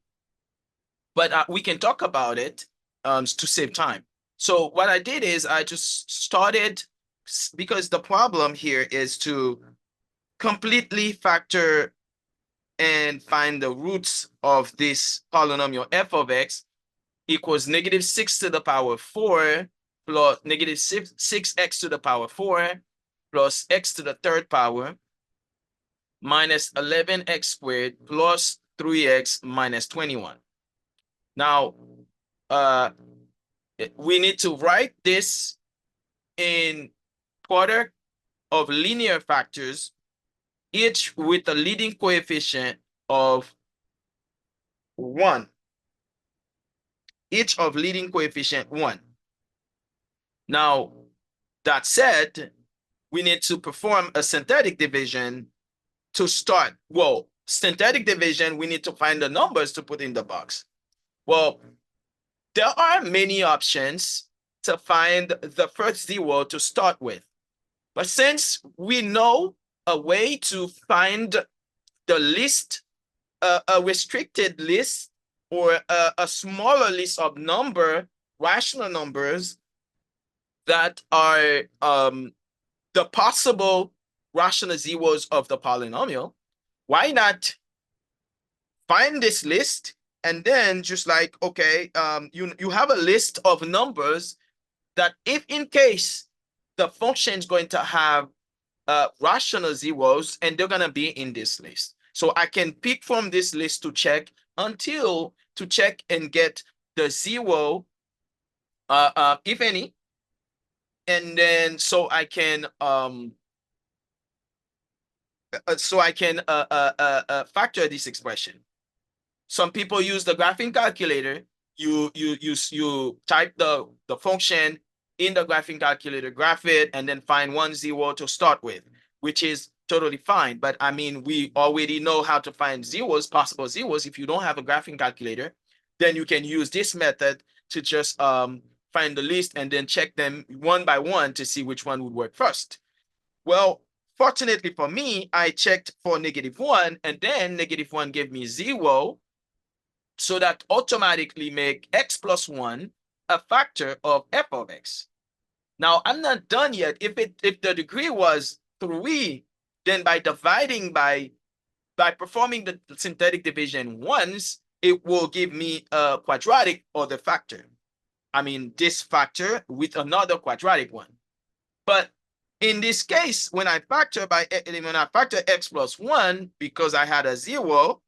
but we can talk about it to save time. So what I did is I just started, because the problem here is to completely factor and find the roots of this polynomial f of x equals -6 to the power 4 plus -6x to the power 4 plus x to the third power minus 11x squared plus 3x minus 21. Now, we need to write this in product of linear factors, each with a leading coefficient of 1. Each of leading coefficient 1. Now, that said, we need to perform a synthetic division to start. Well, synthetic division, we need to find the numbers to put in the box. Well, there are many options to find the first zero to start with. But since we know a way to find the list, a restricted list, or a smaller list of rational numbers that are the possible rational zeros of the polynomial, why not find this list and then just like, okay, you have a list of numbers that if in case the function is going to have rational zeros and they're going to be in this list. So I can pick from this list to check and get the zero, if any, and then so I can factor this expression. Some people use the graphing calculator. You type the function in the graphing calculator, graph it, and then find 1 0 to start with, which is totally fine. But I mean, we already know how to find zeros, possible zeros. If you don't have a graphing calculator, then you can use this method to just find the list and then check them one by one to see which one would work first. Well, fortunately for me, I checked for -1, and then -1 gave me 0. So that automatically make x plus 1 a factor of f of x. Now, I'm not done yet. If the degree was 3, then by dividing by performing the synthetic division once, it will give me a quadratic or the factor. I mean, this factor with another quadratic one. But in this case, when I factor x plus 1, because I had a 0,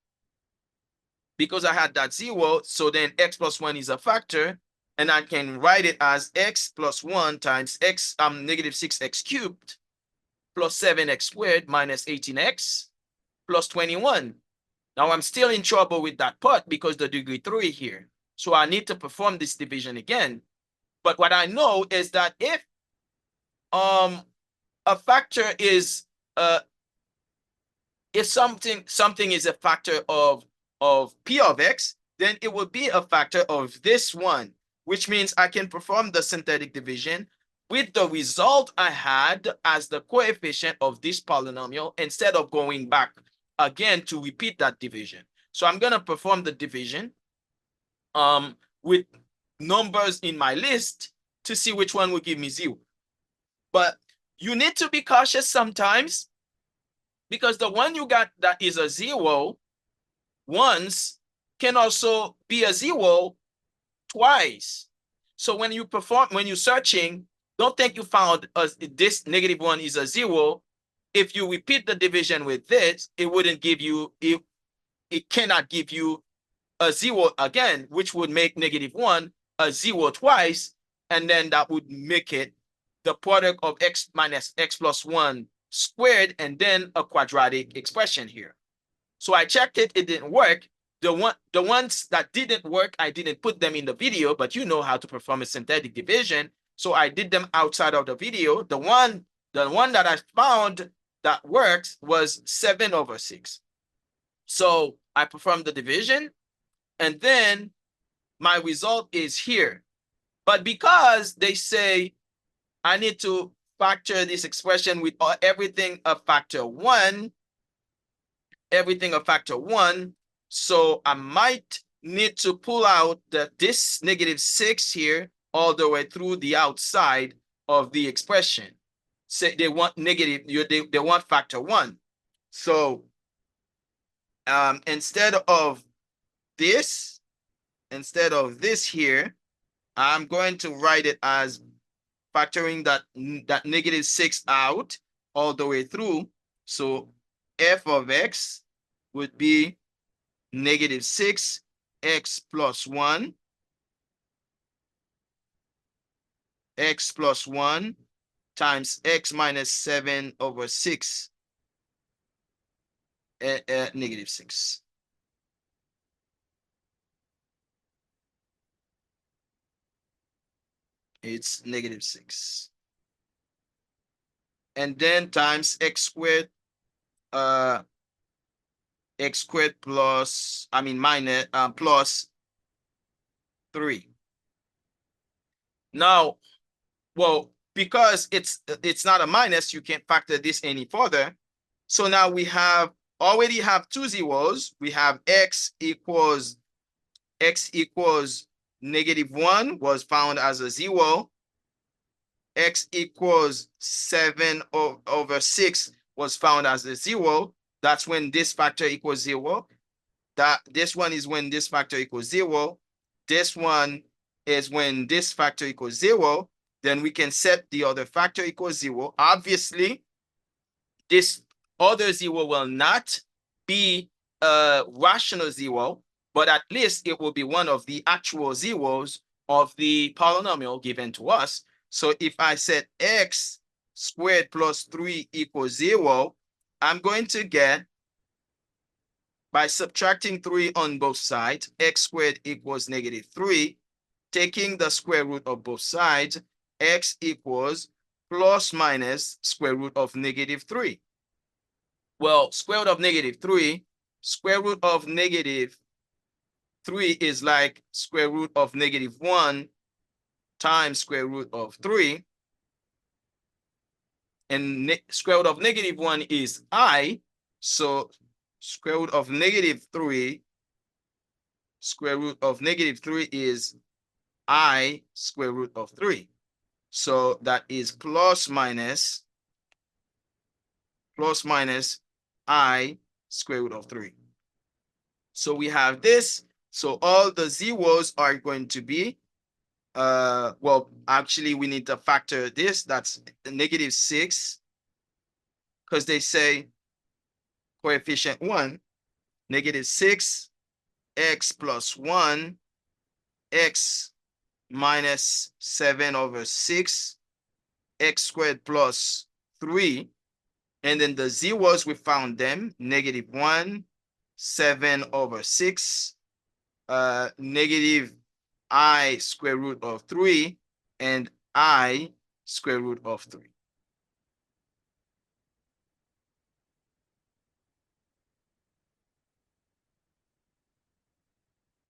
because I had that 0, so then x plus 1 is a factor, and I can write it as x plus 1 times x -6x cubed plus 7x squared minus 18x plus 21. Now I'm still in trouble with that part because the degree 3 here. So I need to perform this division again. But what I know is that if a factor is if something is a factor of of P of X, then it would be a factor of this one, which means I can perform the synthetic division with the result I had as the coefficient of this polynomial instead of going back again to repeat that division. So I'm going to perform the division with numbers in my list to see which one will give me 0. But you need to be cautious sometimes, because the one you got that is a 0 once can also be a 0 twice. So when you're searching, don't think you found this -1 is a 0. If you repeat the division with this, it wouldn't give you, it cannot give you a 0 again, which would make -1 a 0 twice, and then that would make it the product of x minus x plus 1 squared, and then a quadratic expression here. So I checked it, it didn't work. The ones that didn't work, I didn't put them in the video, but you know how to perform a synthetic division. So I did them outside of the video. The one that I found that works was 7/6. So I performed the division, and then my result is here. But because they say I need to factor this expression with everything a factor 1, so I might need to pull out this -6 here all the way through the outside of the expression. Say they want they want factor 1. So instead of this here, I'm going to write it as factoring that -6 out all the way through. So f of x would be -6 x plus 1 times x minus 7/6 -6. It's -6. And then times x squared plus, plus 3. Now, well, because it's not a minus, you can't factor this any further. So now we already have two zeros. We have x equals -1 was found as a 0. X equals 7/6 was found as a 0. That's when this factor equals 0. This one is when this factor equals 0. This one is when this factor equals 0. Then we can set the other factor equals 0. Obviously, this other 0 will not be a rational 0, but at least it will be one of the actual zeros of the polynomial given to us. So if I set x squared plus 3 equals 0, I'm going to get, by subtracting 3 on both sides, x squared equals -3. Taking the square root of both sides, x equals plus minus square root of -3. Well, square root of -3, square root of -3 is like square root of -1 times square root of 3. And square root of -1 is I. So square root of -3, square root of -3 is I square root of 3. So that is plus minus I square root of 3. So we have this. So all the zeros are going to be, well, actually we need to factor this. That's -6, because they say coefficient 1, -6 x plus 1 x minus 7/6 x squared plus 3. And then the zeros, we found them: -1, 7/6, negative I square root of 3, and I square root of 3.